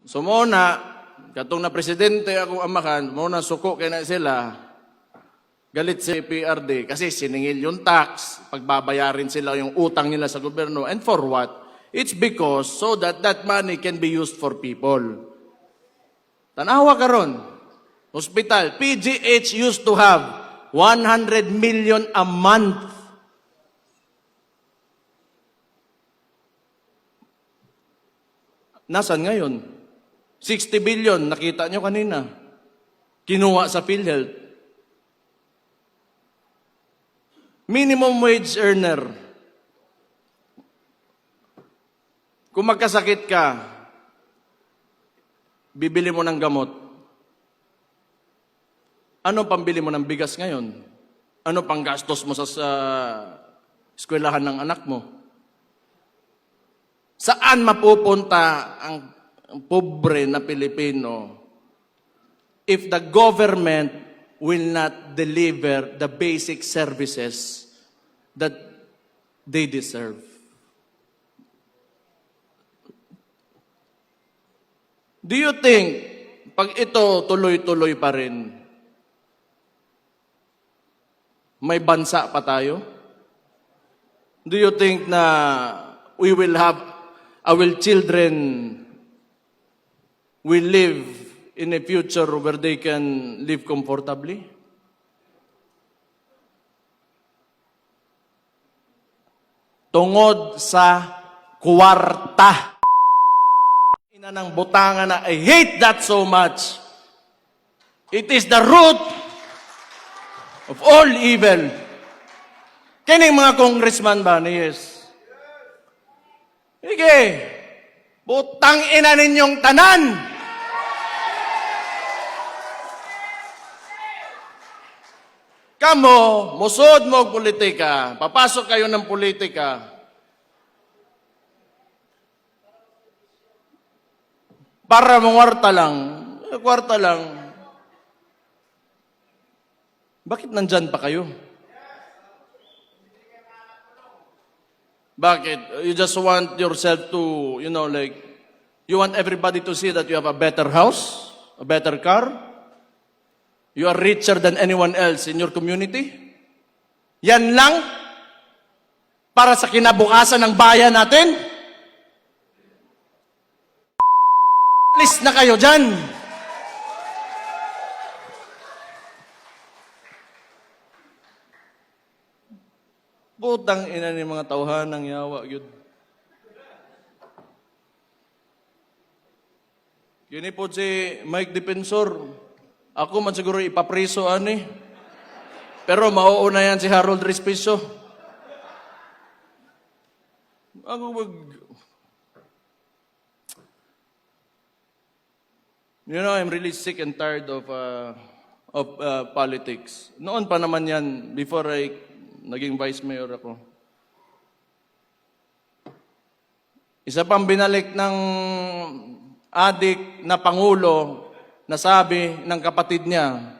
So muna, katong na presidente akong amakan, muna suko kay na sila, galit si PRD kasi siningil yung tax, pagbabayarin sila yung utang nila sa gobyerno. And for what? It's because so that that money can be used for people. Tanawa karon, hospital, PGH used to have 100 million a month. Nasaan ngayon? 60 billion, nakita nyo kanina. Kinuha sa PhilHealth. Minimum wage earner. Kung magkasakit ka, bibili mo ng gamot. Ano pambili mo ng bigas ngayon? Ano pang gastos mo sa eskwelahan ng anak mo? Saan mapupunta ang pobre na Pilipino if the government will not deliver the basic services that they deserve? Do you think, pag ito tuloy-tuloy pa rin, may bansa pa tayo? Do you think na we will have, our children will live in a future where they can live comfortably? Tungod sa kwarta. Ina ng butangan na, I hate that so much. It is the root of all evil. Kining mga congressman ba ni yes? Sige, butang ina ninyong tanan. Kamo, musod mo og politika, papasok kayo ng politika. Para mangwarta lang, kwarta lang. Bakit nandyan pa kayo? Bakit? You just want yourself to, like, you want everybody to see that you have a better house, a better car, you are richer than anyone else in your community? Yan lang? Para sa kinabukasan ng bayan natin? Alis na kayo dyan! Putang ina ni mga tauhan ng yawa, yun. Yun po si Mike Defensor. Ako man siguro ipapriso, ani. Pero mauuna yan si Harold Respicio. Ako I'm really sick and tired of politics. Noon pa naman yan, before naging vice mayor ako. Isa pang binalik ng adik na pangulo na sabi ng kapatid niya,